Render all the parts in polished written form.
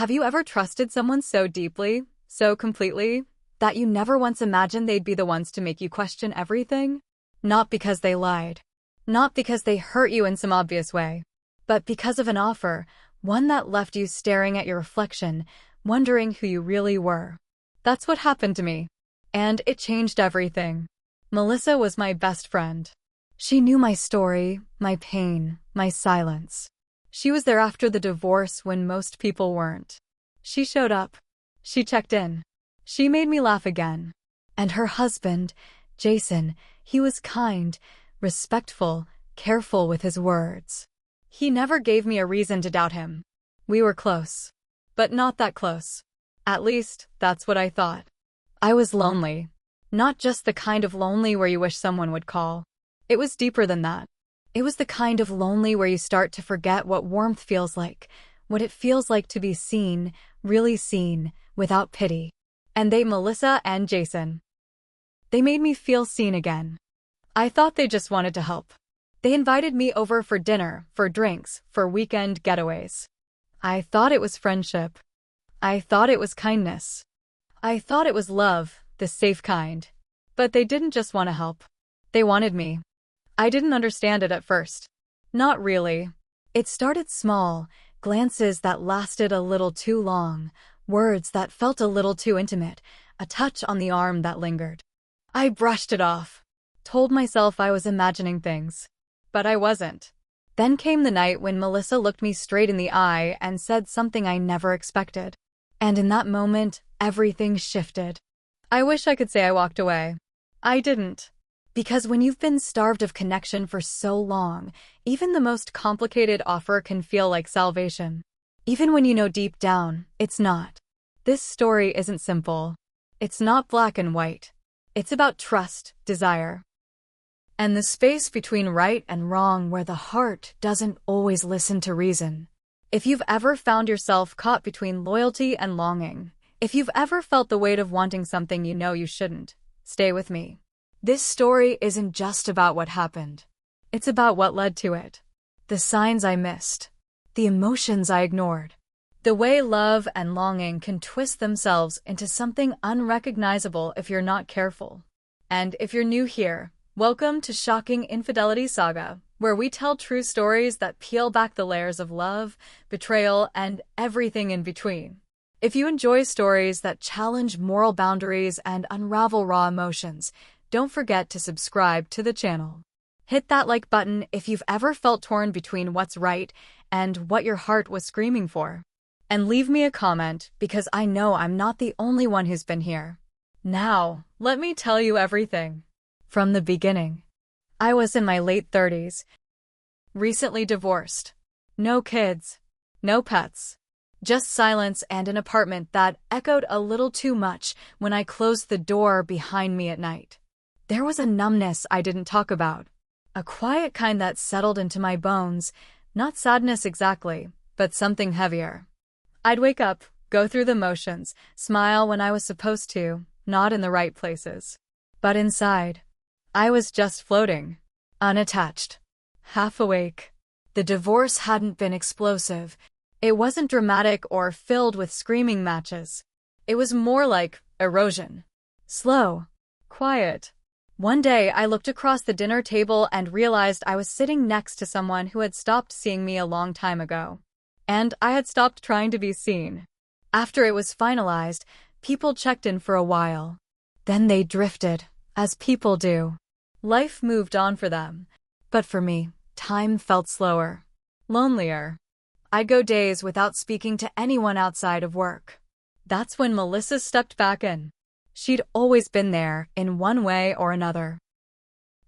Have you ever trusted someone so deeply, so completely, that you never once imagined they'd be the ones to make you question everything? Not because they lied. Not because they hurt you in some obvious way. But because of an offer, one that left you staring at your reflection, wondering who you really were. That's what happened to me. And it changed everything. Melissa was my best friend. She knew my story, my pain, my silence. She was there after the divorce when most people weren't. She showed up. She checked in. She made me laugh again. And her husband, Jason, he was kind, respectful, careful with his words. He never gave me a reason to doubt him. We were close. But not that close. At least, that's what I thought. I was lonely. Not just the kind of lonely where you wish someone would call. It was deeper than that. It was the kind of lonely where you start to forget what warmth feels like, what it feels like to be seen, really seen, without pity. And they, Melissa and Jason. They made me feel seen again. I thought they just wanted to help. They invited me over for dinner, for drinks, for weekend getaways. I thought it was friendship. I thought it was kindness. I thought it was love, the safe kind. But they didn't just want to help. They wanted me. I didn't understand it at first. Not really. It started small, glances that lasted a little too long, words that felt a little too intimate, a touch on the arm that lingered. I brushed it off, told myself I was imagining things. But I wasn't. Then came the night when Melissa looked me straight in the eye and said something I never expected. And in that moment, everything shifted. I wish I could say I walked away. I didn't. Because when you've been starved of connection for so long, even the most complicated offer can feel like salvation. Even when you know deep down, it's not. This story isn't simple. It's not black and white. It's about trust, desire, and the space between right and wrong where the heart doesn't always listen to reason. If you've ever found yourself caught between loyalty and longing, if you've ever felt the weight of wanting something you know you shouldn't, stay with me. This story isn't just about what happened. It's about what led to it. The signs I missed. The emotions I ignored. The way love and longing can twist themselves into something unrecognizable if you're not careful. And if you're new here, welcome to Shocking Infidelity Saga, where we tell true stories that peel back the layers of love, betrayal, and everything in between. If you enjoy stories that challenge moral boundaries and unravel raw emotions, don't forget to subscribe to the channel. Hit that like button if you've ever felt torn between what's right and what your heart was screaming for. And leave me a comment because I know I'm not the only one who's been here. Now, let me tell you everything. From the beginning. I was in my late 30s. Recently divorced. No kids. No pets. Just silence and an apartment that echoed a little too much when I closed the door behind me at night. There was a numbness I didn't talk about. A quiet kind that settled into my bones, not sadness exactly, but something heavier. I'd wake up, go through the motions, smile when I was supposed to, not in the right places. But inside, I was just floating, unattached, half awake. The divorce hadn't been explosive. It wasn't dramatic or filled with screaming matches. It was more like erosion. Slow, quiet. One day I looked across the dinner table and realized I was sitting next to someone who had stopped seeing me a long time ago. And I had stopped trying to be seen. After it was finalized, people checked in for a while. Then they drifted, as people do. Life moved on for them. But for me, time felt slower. Lonelier. I'd go days without speaking to anyone outside of work. That's when Melissa stepped back in. She'd always been there, in one way or another.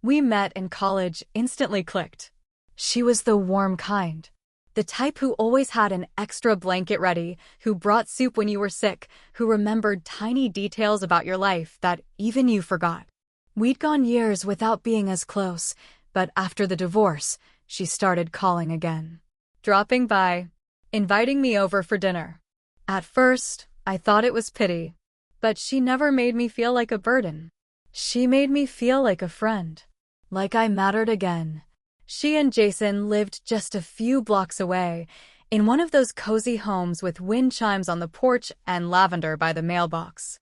We met in college, instantly clicked. She was the warm kind. The type who always had an extra blanket ready, who brought soup when you were sick, who remembered tiny details about your life that even you forgot. We'd gone years without being as close, but after the divorce, she started calling again. Dropping by, inviting me over for dinner. At first, I thought it was pity. But she never made me feel like a burden. She made me feel like a friend. Like I mattered again. She and Jason lived just a few blocks away, in one of those cozy homes with wind chimes on the porch and lavender by the mailbox.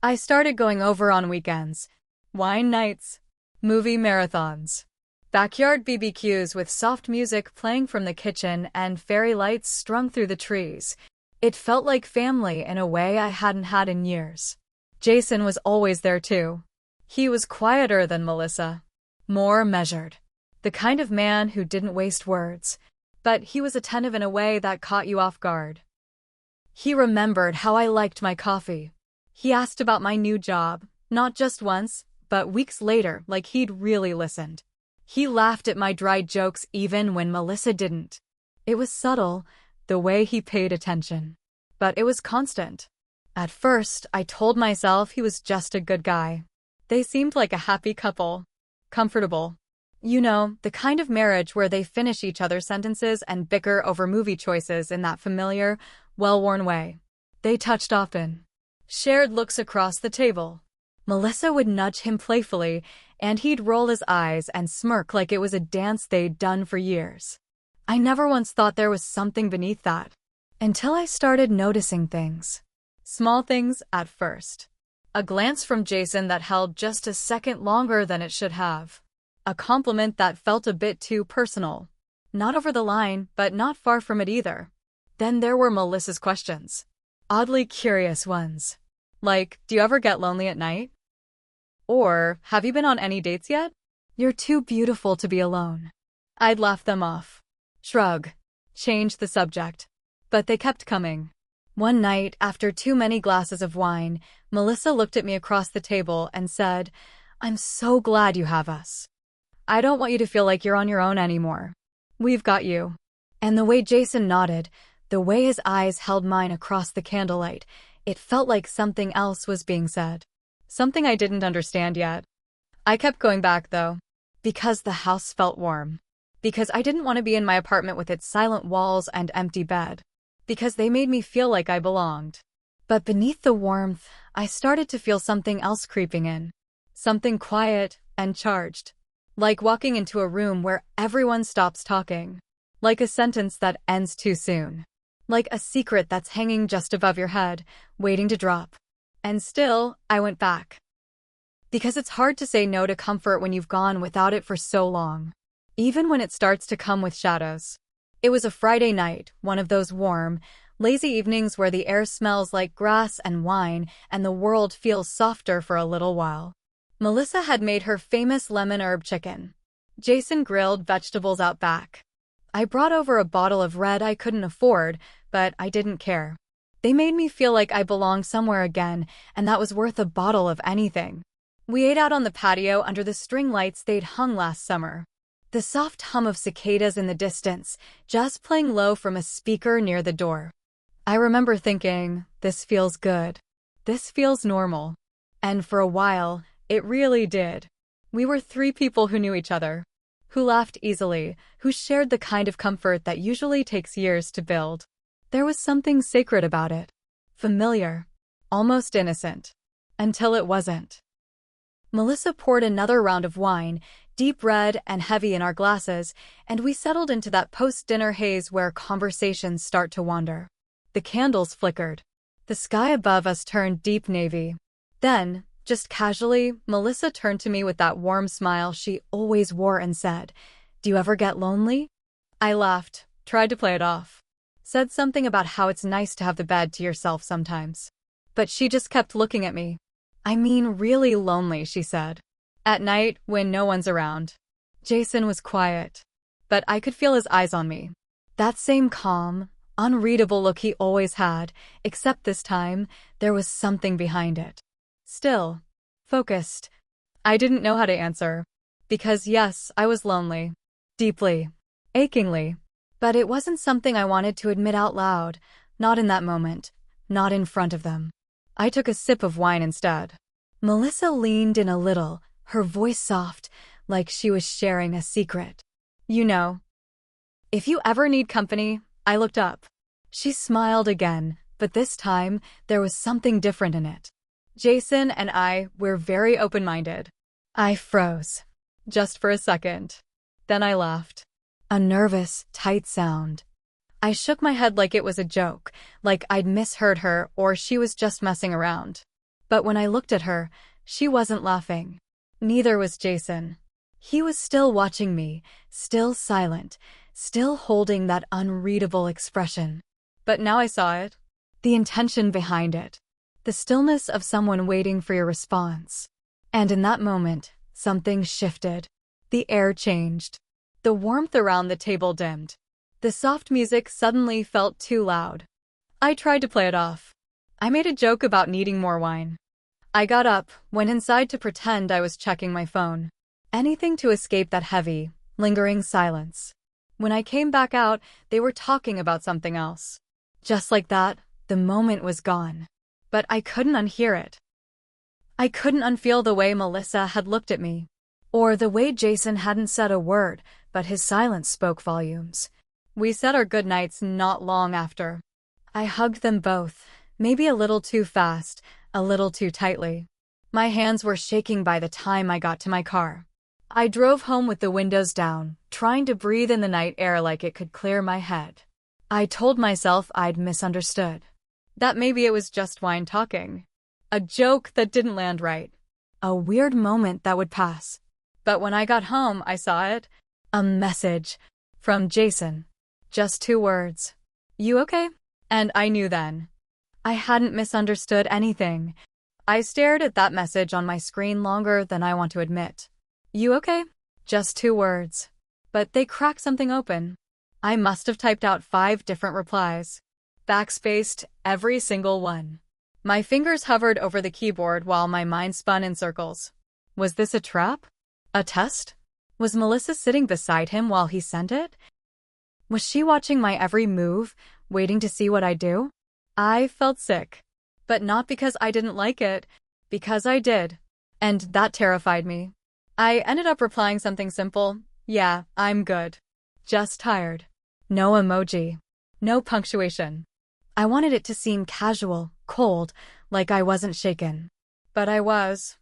I started going over on weekends. Wine nights, movie marathons, backyard BBQs with soft music playing from the kitchen and fairy lights strung through the trees. It felt like family in a way I hadn't had in years. Jason was always there too. He was quieter than Melissa, more measured, the kind of man who didn't waste words, but he was attentive in a way that caught you off guard. He remembered how I liked my coffee. He asked about my new job, not just once, but weeks later, like he'd really listened. He laughed at my dry jokes even when Melissa didn't. It was subtle, the way he paid attention, but it was constant. At first, I told myself he was just a good guy. They seemed like a happy couple. Comfortable. You know, the kind of marriage where they finish each other's sentences and bicker over movie choices in that familiar, well-worn way. They touched often. Shared looks across the table. Melissa would nudge him playfully, and he'd roll his eyes and smirk like it was a dance they'd done for years. I never once thought there was something beneath that, until I started noticing things. Small things at first. A glance from Jason that held just a second longer than it should have. A compliment that felt a bit too personal. Not over the line, but not far from it either. Then there were Melissa's questions. Oddly curious ones. Like, do you ever get lonely at night? Or, have you been on any dates yet? You're too beautiful to be alone. I'd laugh them off. Shrug. Change the subject. But they kept coming. One night, after too many glasses of wine, Melissa looked at me across the table and said, "I'm so glad you have us. I don't want you to feel like you're on your own anymore. We've got you." And the way Jason nodded, the way his eyes held mine across the candlelight, it felt like something else was being said. Something I didn't understand yet. I kept going back, though. Because the house felt warm. Because I didn't want to be in my apartment with its silent walls and empty bed. Because they made me feel like I belonged. But beneath the warmth, I started to feel something else creeping in. Something quiet and charged. Like walking into a room where everyone stops talking. Like a sentence that ends too soon. Like a secret that's hanging just above your head, waiting to drop. And still, I went back. Because it's hard to say no to comfort when you've gone without it for so long. Even when it starts to come with shadows. It was a Friday night, one of those warm, lazy evenings where the air smells like grass and wine and the world feels softer for a little while. Melissa had made her famous lemon herb chicken. Jason grilled vegetables out back. I brought over a bottle of red I couldn't afford, but I didn't care. They made me feel like I belonged somewhere again, and that was worth a bottle of anything. We ate out on the patio under the string lights they'd hung last summer. The soft hum of cicadas in the distance, just playing low from a speaker near the door. I remember thinking, this feels good. This feels normal. And for a while, it really did. We were three people who knew each other. Who laughed easily, who shared the kind of comfort that usually takes years to build. There was something sacred about it. Familiar. Almost innocent. Until it wasn't. Melissa poured another round of wine, deep red and heavy in our glasses, and we settled into that post-dinner haze where conversations start to wander. The candles flickered. The sky above us turned deep navy. Then, just casually, Melissa turned to me with that warm smile she always wore and said, "Do you ever get lonely?" I laughed, tried to play it off. Said something about how it's nice to have the bed to yourself sometimes. But she just kept looking at me. "I mean really lonely," she said. At night, when no one's around. Jason was quiet. But I could feel his eyes on me. That same calm, unreadable look he always had, except this time, there was something behind it. Still. Focused. I didn't know how to answer. Because yes, I was lonely. Deeply. Achingly. But it wasn't something I wanted to admit out loud. Not in that moment. Not in front of them. I took a sip of wine instead. Melissa leaned in a little, her voice soft, like she was sharing a secret. "You know, if you ever need company," I looked up. She smiled again, but this time, there was something different in it. Jason and I were very open-minded. I froze. Just for a second. Then I laughed. A nervous, tight sound. I shook my head like it was a joke, like I'd misheard her or she was just messing around. But when I looked at her, she wasn't laughing. Neither was Jason. He was still watching me, still silent, still holding that unreadable expression. But now I saw it. The intention behind it. The stillness of someone waiting for your response. And in that moment, something shifted. The air changed. The warmth around the table dimmed. The soft music suddenly felt too loud. I tried to play it off. I made a joke about needing more wine. I got up, went inside to pretend I was checking my phone. Anything to escape that heavy, lingering silence. When I came back out, they were talking about something else. Just like that, the moment was gone. But I couldn't unhear it. I couldn't unfeel the way Melissa had looked at me. Or the way Jason hadn't said a word, but his silence spoke volumes. We said our goodnights not long after. I hugged them both, maybe a little too fast, a little too tightly. My hands were shaking by the time I got to my car. I drove home with the windows down, trying to breathe in the night air like it could clear my head. I told myself I'd misunderstood. That maybe it was just wine talking. A joke that didn't land right. A weird moment that would pass. But when I got home, I saw it. A message. From Jason. Just 2 words. You okay? And I knew then. I hadn't misunderstood anything. I stared at that message on my screen longer than I want to admit. You okay? Just 2 words. But they cracked something open. I must have typed out 5 different replies. Backspaced every single one. My fingers hovered over the keyboard while my mind spun in circles. Was this a trap? A test? Was Melissa sitting beside him while he sent it? Was she watching my every move, waiting to see what I'd do? I felt sick. But not because I didn't like it, because I did. And that terrified me. I ended up replying something simple. Yeah, I'm good. Just tired. No emoji. No punctuation. I wanted it to seem casual, cold, like I wasn't shaken. But I was.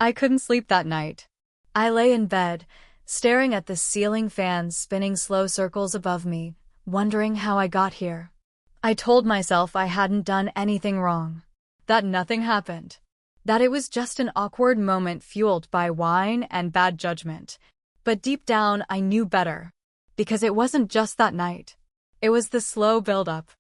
I couldn't sleep that night. I lay in bed, staring at the ceiling fan spinning slow circles above me, wondering how I got here. I told myself I hadn't done anything wrong. That nothing happened. That it was just an awkward moment fueled by wine and bad judgment. But deep down, I knew better. Because it wasn't just that night. It was the slow build-up.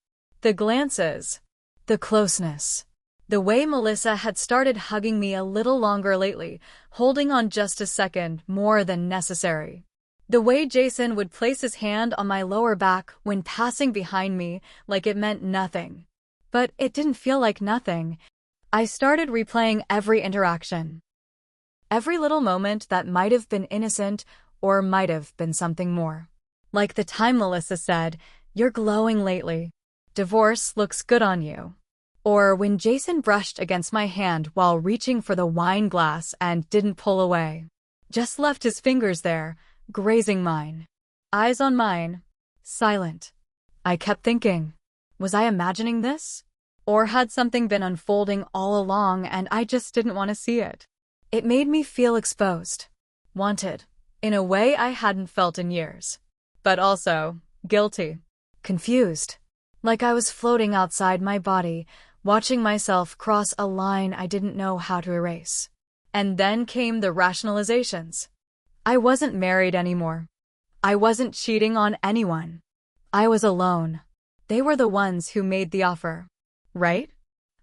The glances. The closeness. The way Melissa had started hugging me a little longer lately, holding on just a second more than necessary. The way Jason would place his hand on my lower back when passing behind me like it meant nothing. But it didn't feel like nothing. I started replaying every interaction. Every little moment that might have been innocent or might have been something more. Like the time Melissa said, "You're glowing lately. Divorce looks good on you." Or when Jason brushed against my hand while reaching for the wine glass and didn't pull away. Just left his fingers there, grazing mine. Eyes on mine. Silent. I kept thinking, was I imagining this? Or had something been unfolding all along and I just didn't want to see it? It made me feel exposed. Wanted. In a way I hadn't felt in years. But also, guilty. Confused. Like I was floating outside my body, watching myself cross a line I didn't know how to erase. And then came the rationalizations. I wasn't married anymore. I wasn't cheating on anyone. I was alone. They were the ones who made the offer. Right?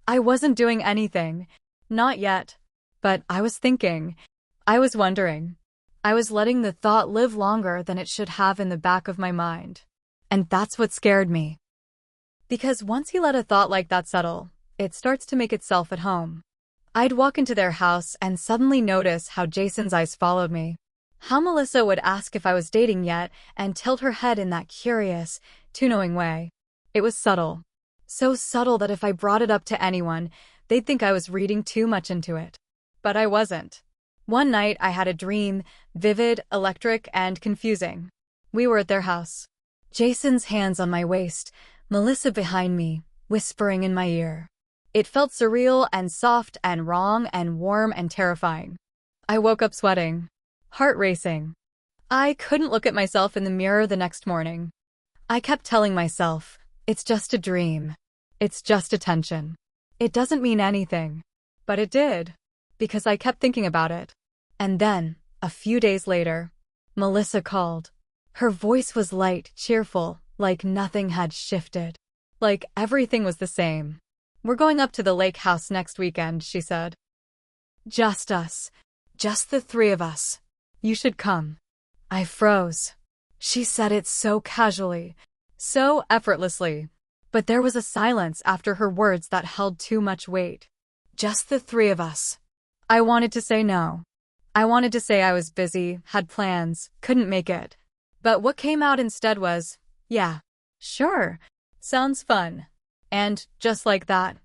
I wasn't doing anything. Not yet. But I was thinking. I was wondering. I was letting the thought live longer than it should have in the back of my mind. And that's what scared me. Because once you let a thought like that settle, it starts to make itself at home. I'd walk into their house and suddenly notice how Jason's eyes followed me. How Melissa would ask if I was dating yet and tilt her head in that curious, too knowing way. It was subtle. So subtle that if I brought it up to anyone, they'd think I was reading too much into it. But I wasn't. One night I had a dream, vivid, electric, and confusing. We were at their house. Jason's hands on my waist, Melissa behind me, whispering in my ear. It felt surreal and soft and wrong and warm and terrifying. I woke up sweating. Heart racing. I couldn't look at myself in the mirror the next morning. I kept telling myself, it's just a dream. It's just attention. It doesn't mean anything. But it did, because I kept thinking about it. And then, a few days later, Melissa called. Her voice was light, cheerful, like nothing had shifted. Like everything was the same. We're going up to the lake house next weekend, she said. Just us. Just the three of us. You should come. I froze. She said it so casually, so effortlessly. But there was a silence after her words that held too much weight. Just the three of us. I wanted to say no. I wanted to say I was busy, had plans, couldn't make it. But what came out instead was, yeah, sure, sounds fun. And, just like that,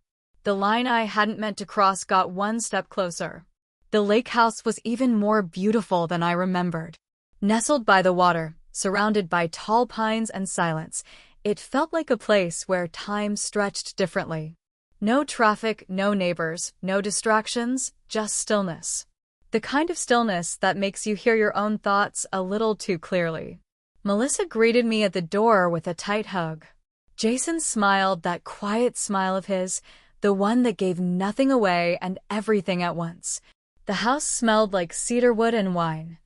the line I hadn't meant to cross got one step closer. The lake house was even more beautiful than I remembered. Nestled by the water, surrounded by tall pines and silence, it felt like a place where time stretched differently. No traffic, no neighbors, no distractions, just stillness. The kind of stillness that makes you hear your own thoughts a little too clearly. Melissa greeted me at the door with a tight hug. Jason smiled, that quiet smile of his, the one that gave nothing away and everything at once. The house smelled like cedarwood and wine.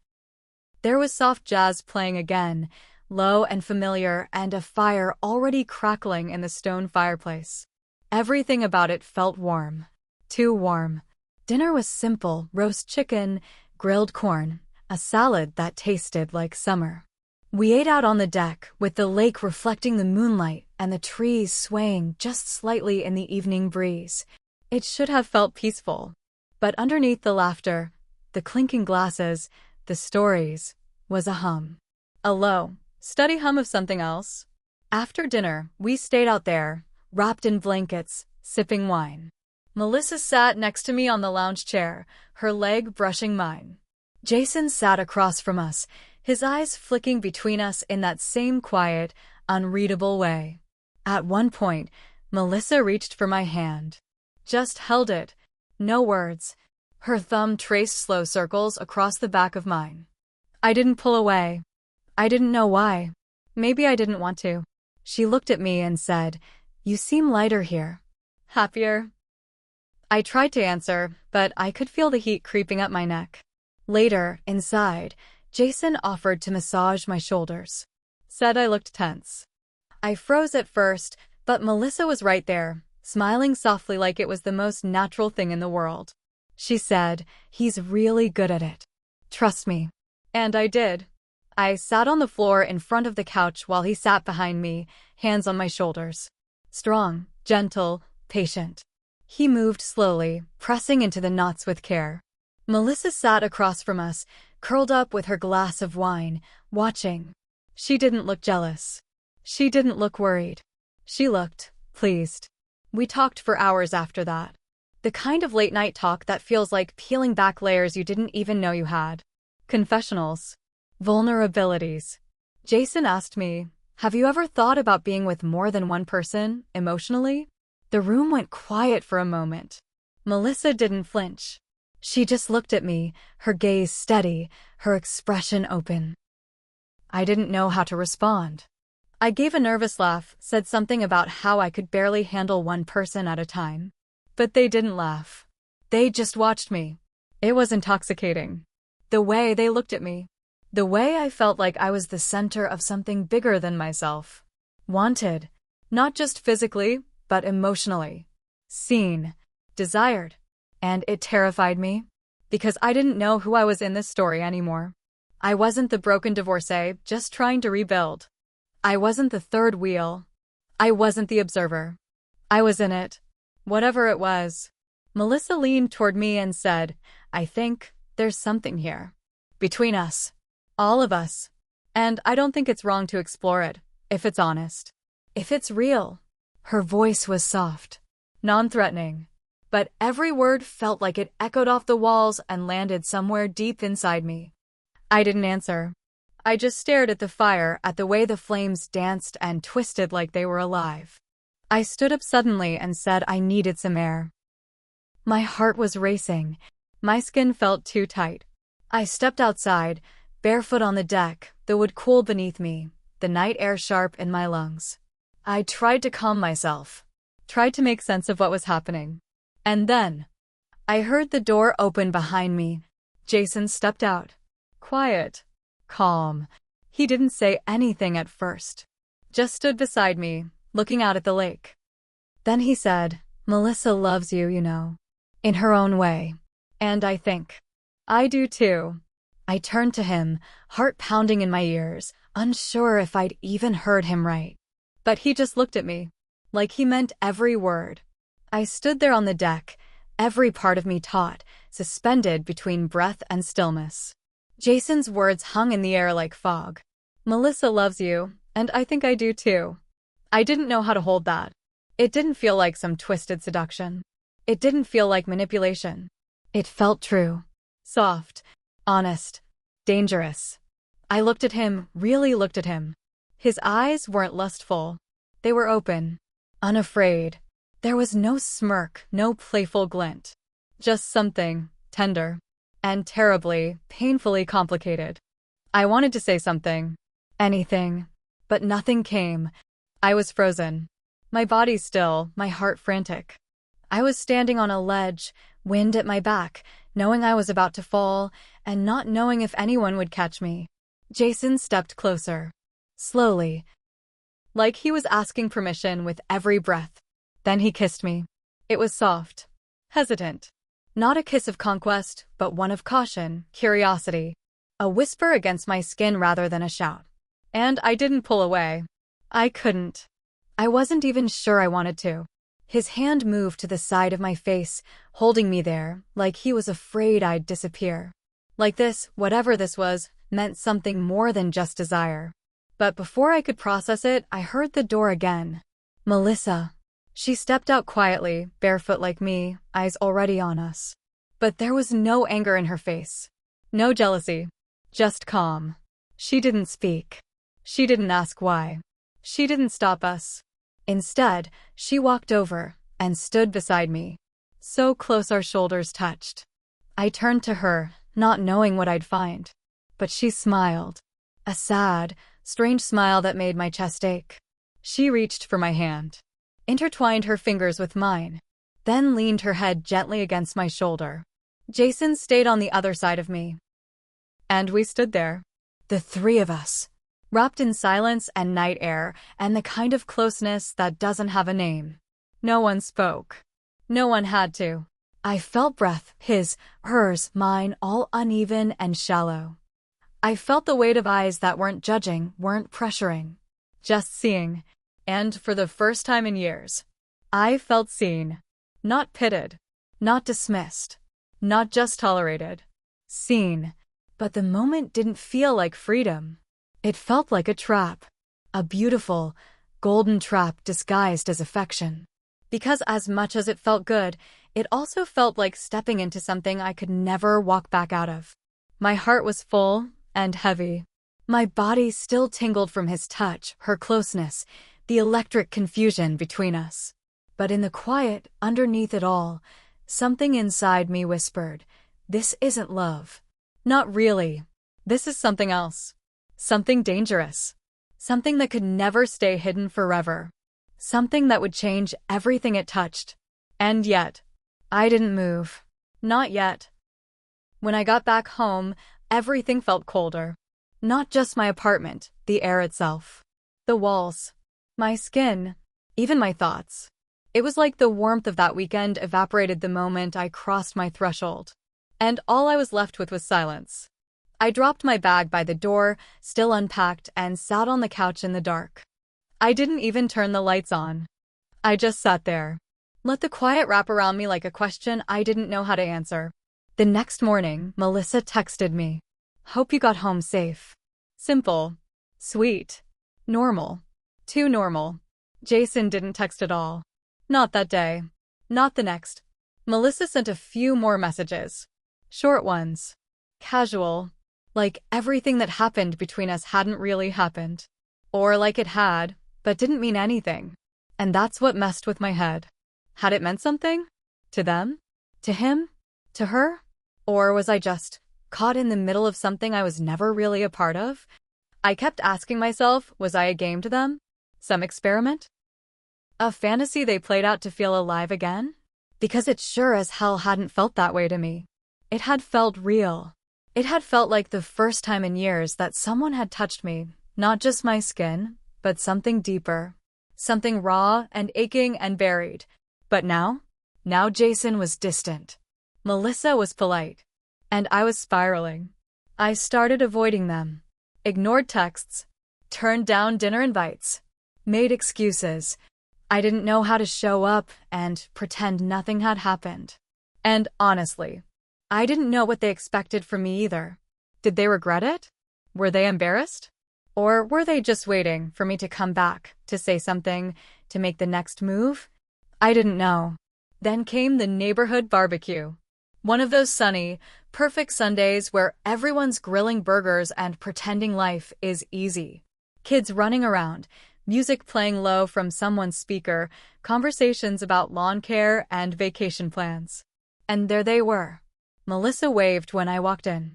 There was soft jazz playing again, low and familiar, and a fire already crackling in the stone fireplace. Everything about it felt warm. Too warm. Dinner was simple: roast chicken, grilled corn, a salad that tasted like summer. We ate out on the deck, with the lake reflecting the moonlight and the trees swaying just slightly in the evening breeze. It should have felt peaceful. But underneath the laughter, the clinking glasses, the stories, was a hum. A low, steady hum of something else. After dinner, we stayed out there, wrapped in blankets, sipping wine. Melissa sat next to me on the lounge chair, her leg brushing mine. Jason sat across from us, his eyes flicking between us in that same quiet, unreadable way. At one point, Melissa reached for my hand. Just held it. No words. Her thumb traced slow circles across the back of mine. I didn't pull away. I didn't know why. Maybe I didn't want to. She looked at me and said, "You seem lighter here. Happier?" I tried to answer, but I could feel the heat creeping up my neck. Later, inside, Jason offered to massage my shoulders. Said I looked tense. I froze at first, but Melissa was right there, smiling softly like it was the most natural thing in the world. She said, "He's really good at it. Trust me." And I did. I sat on the floor in front of the couch while he sat behind me, hands on my shoulders. Strong, gentle, patient. He moved slowly, pressing into the knots with care. Melissa sat across from us, curled up with her glass of wine, watching. She didn't look jealous. She didn't look worried. She looked pleased. We talked for hours after that. The kind of late-night talk that feels like peeling back layers you didn't even know you had. Confessionals. Vulnerabilities. Jason asked me, "Have you ever thought about being with more than one person, emotionally?" The room went quiet for a moment. Melissa didn't flinch. She just looked at me, her gaze steady, her expression open. I didn't know how to respond. I gave a nervous laugh, said something about how I could barely handle one person at a time. But they didn't laugh. They just watched me. It was intoxicating. The way they looked at me. The way I felt like I was the center of something bigger than myself. Wanted. Not just physically, but emotionally. Seen. Desired. And it terrified me. Because I didn't know who I was in this story anymore. I wasn't the broken divorcee, just trying to rebuild. I wasn't the third wheel. I wasn't the observer. I was in it. Whatever it was. Melissa leaned toward me and said, "I think there's something here. Between us. All of us. And I don't think it's wrong to explore it, if it's honest. If it's real." Her voice was soft. Non-threatening. But every word felt like it echoed off the walls and landed somewhere deep inside me. I didn't answer. I just stared at the fire, at the way the flames danced and twisted like they were alive. I stood up suddenly and said I needed some air. My heart was racing. My skin felt too tight. I stepped outside, barefoot on the deck, the wood cool beneath me, the night air sharp in my lungs. I tried to calm myself, tried to make sense of what was happening. And then, I heard the door open behind me. Jason stepped out. Quiet. Calm. He didn't say anything at first. Just stood beside me, looking out at the lake. Then he said, "Melissa loves you, you know. In her own way. And I think I do too." I turned to him, heart pounding in my ears, unsure if I'd even heard him right. But he just looked at me, like he meant every word. I stood there on the deck, every part of me taut, suspended between breath and stillness. Jason's words hung in the air like fog. Melissa loves you, and I think I do too. I didn't know how to hold that. It didn't feel like some twisted seduction. It didn't feel like manipulation. It felt true. Soft. Honest. Dangerous. I looked at him, really looked at him. His eyes weren't lustful. They were open. Unafraid. There was no smirk, no playful glint. Just something tender. And terribly, painfully complicated. I wanted to say something. Anything. But nothing came. I was frozen. My body still, my heart frantic. I was standing on a ledge, wind at my back, knowing I was about to fall, and not knowing if anyone would catch me. Jason stepped closer. Slowly. Like he was asking permission with every breath. Then he kissed me. It was soft. Hesitant. Not a kiss of conquest, but one of caution, curiosity. A whisper against my skin rather than a shout. And I didn't pull away. I couldn't. I wasn't even sure I wanted to. His hand moved to the side of my face, holding me there, like he was afraid I'd disappear. Like this, whatever this was, meant something more than just desire. But before I could process it, I heard the door again. Melissa. She stepped out quietly, barefoot like me, eyes already on us. But there was no anger in her face. No jealousy. Just calm. She didn't speak. She didn't ask why. She didn't stop us. Instead, she walked over and stood beside me. So close our shoulders touched. I turned to her, not knowing what I'd find. But she smiled. A sad, strange smile that made my chest ache. She reached for my hand, intertwined her fingers with mine, then leaned her head gently against my shoulder. Jason stayed on the other side of me. And we stood there, the three of us, wrapped in silence and night air and the kind of closeness that doesn't have a name. No one spoke. No one had to. I felt breath, his, hers, mine, all uneven and shallow. I felt the weight of eyes that weren't judging, weren't pressuring. Just seeing. And for the first time in years, I felt seen. Not pitted. Not dismissed. Not just tolerated. Seen. But the moment didn't feel like freedom. It felt like a trap. A beautiful, golden trap disguised as affection. Because as much as it felt good, it also felt like stepping into something I could never walk back out of. My heart was full and heavy. My body still tingled from his touch, her closeness, the electric confusion between us. But in the quiet, underneath it all, something inside me whispered, "This isn't love. Not really. This is something else. Something dangerous. Something that could never stay hidden forever. Something that would change everything it touched." And yet, I didn't move. Not yet. When I got back home, everything felt colder. Not just my apartment, the air itself. The walls. My skin. Even my thoughts. It was like the warmth of that weekend evaporated the moment I crossed my threshold. And all I was left with was silence. I dropped my bag by the door, still unpacked, and sat on the couch in the dark. I didn't even turn the lights on. I just sat there. Let the quiet wrap around me like a question I didn't know how to answer. The next morning, Melissa texted me. "Hope you got home safe." Simple. Sweet. Normal. Too normal. Jason didn't text at all. Not that day. Not the next. Melissa sent a few more messages. Short ones. Casual. Like everything that happened between us hadn't really happened. Or like it had, but didn't mean anything. And that's what messed with my head. Had it meant something? To them? To him? To her? Or was I just caught in the middle of something I was never really a part of? I kept asking myself, was I a game to them? Some experiment? A fantasy they played out to feel alive again? Because it sure as hell hadn't felt that way to me. It had felt real. It had felt like the first time in years that someone had touched me, not just my skin, but something deeper. Something raw and aching and buried. But now? Now Jason was distant. Melissa was polite. And I was spiraling. I started avoiding them. Ignored texts. Turned down dinner invites. Made excuses. I didn't know how to show up and pretend nothing had happened. And honestly, I didn't know what they expected from me either. Did they regret it? Were they embarrassed? Or were they just waiting for me to come back, to say something, to make the next move? I didn't know. Then came the neighborhood barbecue. One of those sunny, perfect Sundays where everyone's grilling burgers and pretending life is easy. Kids running around, music playing low from someone's speaker, conversations about lawn care and vacation plans. And there they were. Melissa waved when I walked in.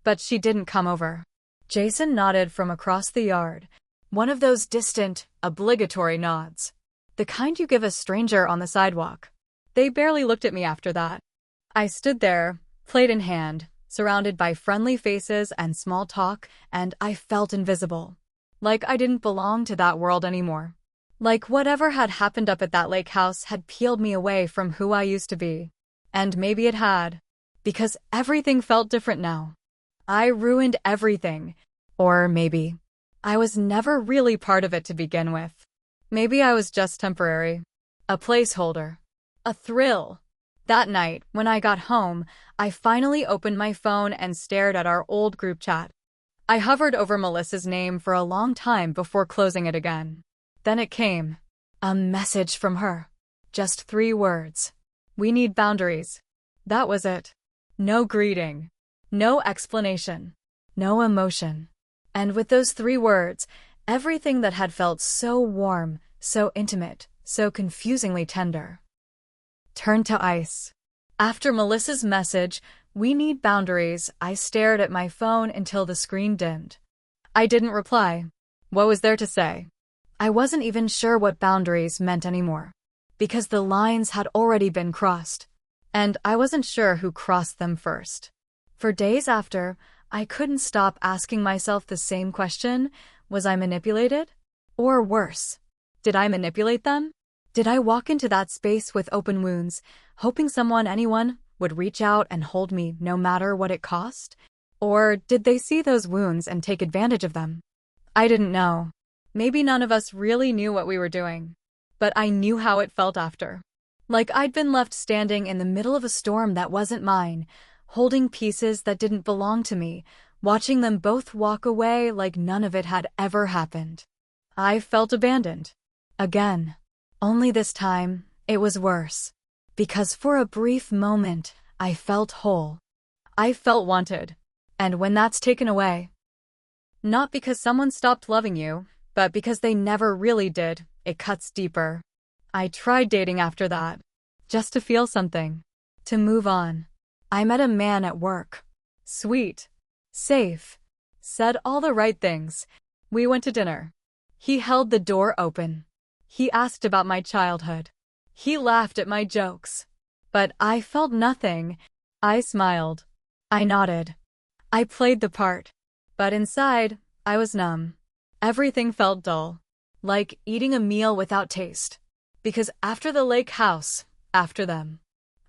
But she didn't come over. Jason nodded from across the yard. One of those distant, obligatory nods. The kind you give a stranger on the sidewalk. They barely looked at me after that. I stood there, plate in hand, surrounded by friendly faces and small talk, and I felt invisible. Like I didn't belong to that world anymore. Like whatever had happened up at that lake house had peeled me away from who I used to be. And maybe it had. Because everything felt different now. I ruined everything. Or maybe I was never really part of it to begin with. Maybe I was just temporary. A placeholder. A thrill. That night, when I got home, I finally opened my phone and stared at our old group chat. I hovered over Melissa's name for a long time before closing it again. Then it came. A message from her. Just 3 words. We need boundaries. That was it. No greeting. No explanation. No emotion. And with those 3 words, everything that had felt so warm, so intimate, so confusingly tender, turned to ice. After Melissa's message, we need boundaries, I stared at my phone until the screen dimmed. I didn't reply. What was there to say? I wasn't even sure what boundaries meant anymore. Because the lines had already been crossed. And I wasn't sure who crossed them first. For days after, I couldn't stop asking myself the same question. Was I manipulated? Or worse, did I manipulate them? Did I walk into that space with open wounds, hoping anyone, would reach out and hold me no matter what it cost? Or did they see those wounds and take advantage of them? I didn't know. Maybe none of us really knew what we were doing. But I knew how it felt after. Like I'd been left standing in the middle of a storm that wasn't mine, holding pieces that didn't belong to me, watching them both walk away like none of it had ever happened. I felt abandoned. Again. Only this time, it was worse. Because for a brief moment, I felt whole. I felt wanted. And when that's taken away, not because someone stopped loving you, but because they never really did, it cuts deeper. I tried dating after that. Just to feel something. To move on. I met a man at work. Sweet. Safe. Said all the right things. We went to dinner. He held the door open. He asked about my childhood. He laughed at my jokes. But I felt nothing. I smiled. I nodded. I played the part. But inside, I was numb. Everything felt dull. Like eating a meal without taste. Because after the lake house, after them,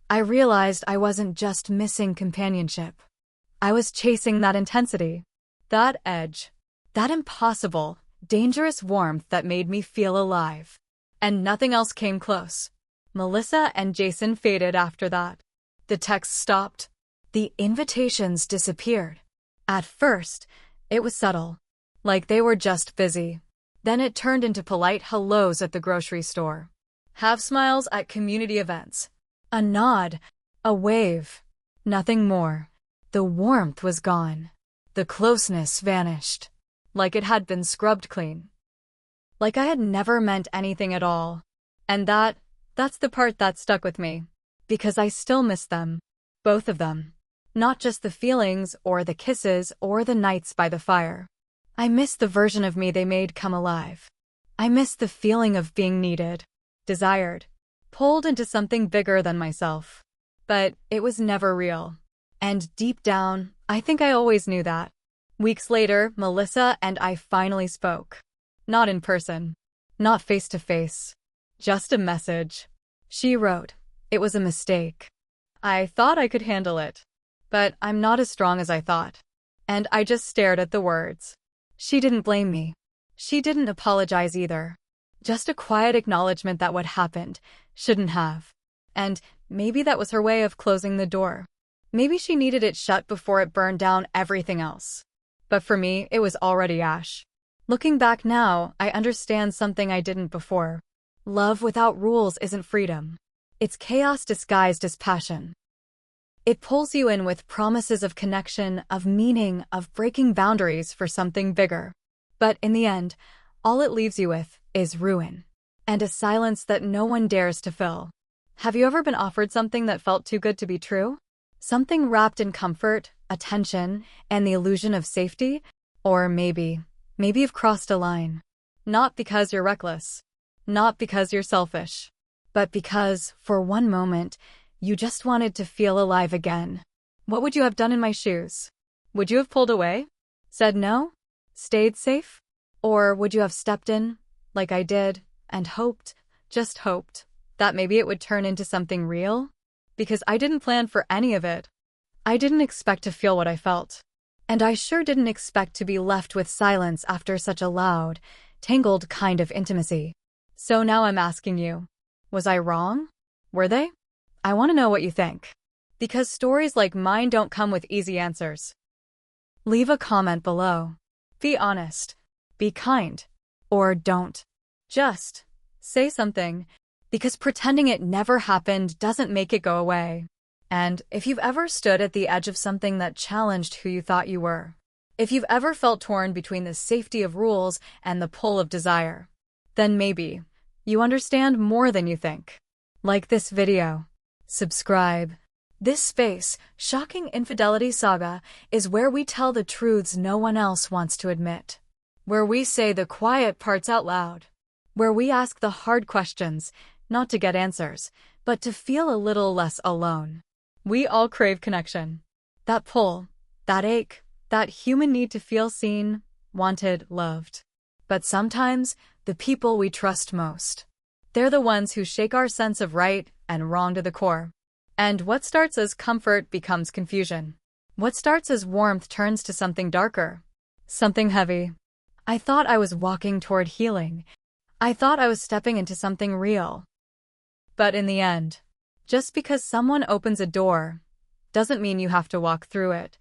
I realized I wasn't just missing companionship. I was chasing that intensity. That edge. That impossible, dangerous warmth that made me feel alive. And nothing else came close. Melissa and Jason faded after that. The texts stopped. The invitations disappeared. At first, it was subtle. Like they were just busy. Then it turned into polite hellos at the grocery store. Half smiles at community events. A nod. A wave. Nothing more. The warmth was gone. The closeness vanished. Like it had been scrubbed clean. Like I had never meant anything at all. And that's the part that stuck with me. Because I still miss them. Both of them. Not just the feelings or the kisses or the nights by the fire. I miss the version of me they made come alive. I miss the feeling of being needed, desired, pulled into something bigger than myself. But it was never real. And deep down, I think I always knew that. Weeks later, Melissa and I finally spoke. Not in person. Not face to face. Just a message. She wrote, "It was a mistake. I thought I could handle it. But I'm not as strong as I thought." And I just stared at the words. She didn't blame me. She didn't apologize either. Just a quiet acknowledgement that what happened shouldn't have. And maybe that was her way of closing the door. Maybe she needed it shut before it burned down everything else. But for me, it was already ash. Looking back now, I understand something I didn't before. Love without rules isn't freedom. It's chaos disguised as passion. It pulls you in with promises of connection, of meaning, of breaking boundaries for something bigger. But in the end, all it leaves you with is ruin. And a silence that no one dares to fill. Have you ever been offered something that felt too good to be true? Something wrapped in comfort, attention, and the illusion of safety? Or maybe you've crossed a line. Not because you're reckless. Not because you're selfish. But because, for one moment, you just wanted to feel alive again. What would you have done in my shoes? Would you have pulled away? Said no? Stayed safe? Or would you have stepped in, like I did, and hoped, just hoped, that maybe it would turn into something real? Because I didn't plan for any of it. I didn't expect to feel what I felt. And I sure didn't expect to be left with silence after such a loud, tangled kind of intimacy. So now I'm asking you, was I wrong? Were they? I want to know what you think. Because stories like mine don't come with easy answers. Leave a comment below. Be honest. Be kind. Or don't. Just say something. Because pretending it never happened doesn't make it go away. And if you've ever stood at the edge of something that challenged who you thought you were, if you've ever felt torn between the safety of rules and the pull of desire, then maybe you understand more than you think. Like this video. Subscribe. This space, Shocking Infidelity Saga, is where we tell the truths no one else wants to admit. Where we say the quiet parts out loud. Where we ask the hard questions, not to get answers, but to feel a little less alone. We all crave connection. That pull, that ache, that human need to feel seen, wanted, loved. But sometimes, the people we trust most, they're the ones who shake our sense of right and wrong to the core. And what starts as comfort becomes confusion. What starts as warmth turns to something darker. Something heavy. I thought I was walking toward healing. I thought I was stepping into something real. But in the end, just because someone opens a door, doesn't mean you have to walk through it.